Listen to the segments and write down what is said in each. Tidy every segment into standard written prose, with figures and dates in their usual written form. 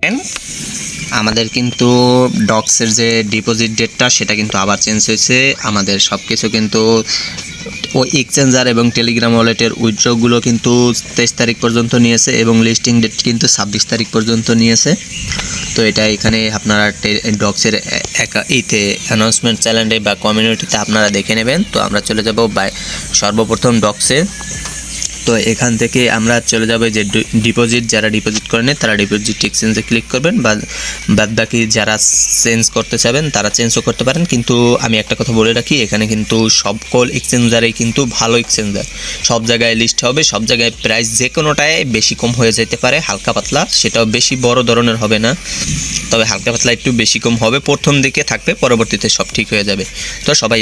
দেখেন আমাদের কিন্তু ডক্সের যে ডিপোজিট ডেটটা সেটা কিন্তু আবার চেঞ্জ হয়েছে। আমাদের সব কিছু কিন্তু ও এক্সচেঞ্জার এবং টেলিগ্রাম ওয়ালেটের উইথড্রগুলো কিন্তু 23 তারিখ পর্যন্ত নিয়েছে এবং লিস্টিং ডেট কিন্তু 26 তারিখ পর্যন্ত নিয়েছে। তো এটা এখানে আপনারা ডক্সের এইতে অ্যানাউন্সমেন্ট চ্যানেলে বা কমিউনিটিতে আপনারা দেখে নেবেন। তো আমরা চলে যাব সর্বপ্রথম ডক্সে। তো এখান থেকে আমরা চলে যাব যে ডিপোজিট, যারা ডিপোজিট করেন তারা ডিপোজিট এক্সচেঞ্জে ক্লিক করবেন, বা বাদ বাকি যারা চেঞ্জ করতে চাবেন তারা চেঞ্জও করতে পারেন। কিন্তু আমি একটা কথা বলে রাখি, এখানে কিন্তু সকল এক্সচেঞ্জারেই কিন্তু ভালো এক্সচেঞ্জার, সব জায়গায় লিস্ট হবে, সব জায়গায় প্রাইস যে কোনোটায় বেশি কম হয়ে যেতে পারে, হালকা পাতলা, সেটাও বেশি বড় ধরনের হবে না, তবে হালকা পাতলা একটু বেশি কম হবে, প্রথম দিকে থাকবে, পরবর্তীতে সব ঠিক হয়ে যাবে। তো সবাই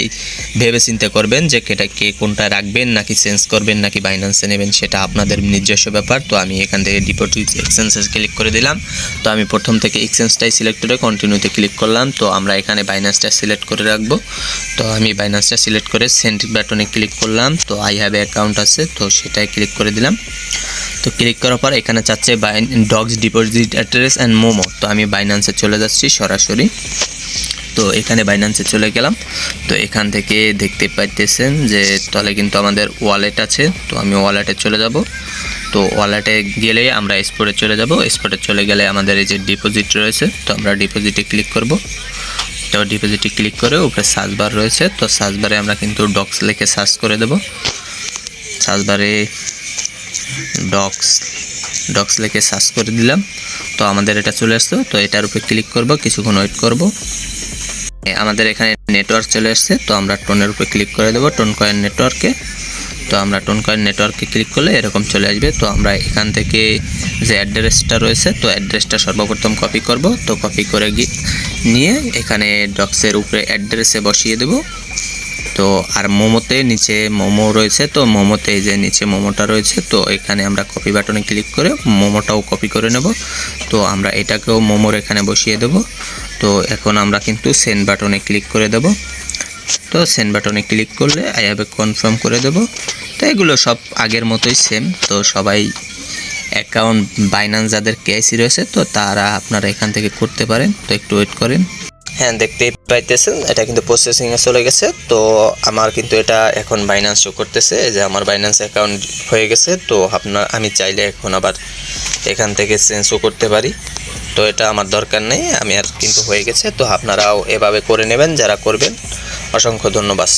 ভেবে চিন্তা করবেন যে কে কোনটা রাখবেন, নাকি চেঞ্জ করবেন, নাকি বাইন্যান্সে নেবেন, সেটা আপনাদের নিজস্ব ব্যাপার। তো আমি এখান থেকে ডিপোজিট এক্সচেঞ্জে ক্লিক করে দিলাম। তো আমি প্রথম থেকে এক্সচেঞ্জটাই সিলেক্ট করে কন্টিনিউতে ক্লিক করলাম। তো আমরা এখানে বাইন্যান্সটা সিলেক্ট করে রাখবো। তো আমি বাইন্যান্সটা সিলেক্ট করে সেন্ড বাটনে ক্লিক করলাম। তো আই হ্যাভ এ অ্যাকাউন্ট আছে, তো সেটাই ক্লিক করে দিলাম। তো ক্লিক করার পর এখানে চাচ্ছে docs deposit address and memo. তো আমি বাইন্যান্সে চলে যাচ্ছি সরাসরি। তো এখানে বাইন্যান্সে চলে গেলাম। তো এখান থেকে দেখতে পাইতেছেন যে তাহলে কিন্তু আমাদের ওয়ালেট আছে। তো আমি ওয়ালেটে চলে যাব। তো ওয়ালেটে গেলে আমরা স্পটে চলে যাব। স্পটে চলে গেলে আমাদের এই যে ডিপোজিট রয়েছে, তো আমরা ডিপোজিটে ক্লিক করব। তো ডিপোজিটে ক্লিক করে উপরে সার্চ বার রয়েছে, তো সার্চ বারে আমরা কিন্তু ডক্স লিখে সার্চ করে দেব। সার্চ বারে ডক্স লিখে সার্চ করে দিলাম। তো আমাদের এটা চলে আসছে। তো এটার উপরে ক্লিক করব, কিছুক্ষণ ওয়েট করব। আমাদের এখানে নেটওয়ার্ক চলে আসছে। তো আমরা টোনের উপরে ক্লিক করে দেব, টোন কয়েন নেটওয়ার্কে। তো আমরা টোন কয়েন নেটওয়ার্কে ক্লিক করলে এরকম চলে আসবে। তো আমরা এখান থেকে যে অ্যাড্রেসটা রয়েছে, তো অ্যাড্রেসটা সর্বপ্রথম কপি করব। তো কপি করে নিয়ে এখানে ডক্সের উপরে অ্যাড্রেসে বসিয়ে দেব। তো আর মোমোতে নিচে মোমো রয়েছে, তো মোমোতে এই যে নিচে মোমোটা রয়েছে, তো এখানে আমরা কপি বাটনে ক্লিক করে মোমোটাও কপি করে নেব। তো আমরা এটাকেও মোমোর এখানে বসিয়ে দেব। তো এখন আমরা কিন্তু সেন্ড বাটনে ক্লিক করে দেব। তো সেন্ড বাটনে ক্লিক করলে আই হ্যাভ এ কনফার্ম করে দেব। তো এগুলো সব আগের মতোই সেম। তো সবাই অ্যাকাউন্ট বাইন্যান্স যাদের কেআইসি রয়েছে, তো তারা আপনারা এখান থেকে করতে পারেন। তো একটু ওয়েট করেন। হ্যাঁ, দেখতেই পাইতেছেন এটা কিন্তু প্রসেসিংয়ে চলে গেছে। তো আমার কিন্তু এটা এখন বাইন্যান্স শো করতেছে যে আমার বাইন্যান্স অ্যাকাউন্ট হয়ে গেছে। তো আমি চাইলে এখন আবার এখান থেকে চেঞ্জও করতে পারি। তো এটা আমার দরকার নেই, আমি আর কিন্তু হয়ে গেছে। তো আপনারাও এভাবে করে নেবেন যারা করবেন। অসংখ্য ধন্যবাদ।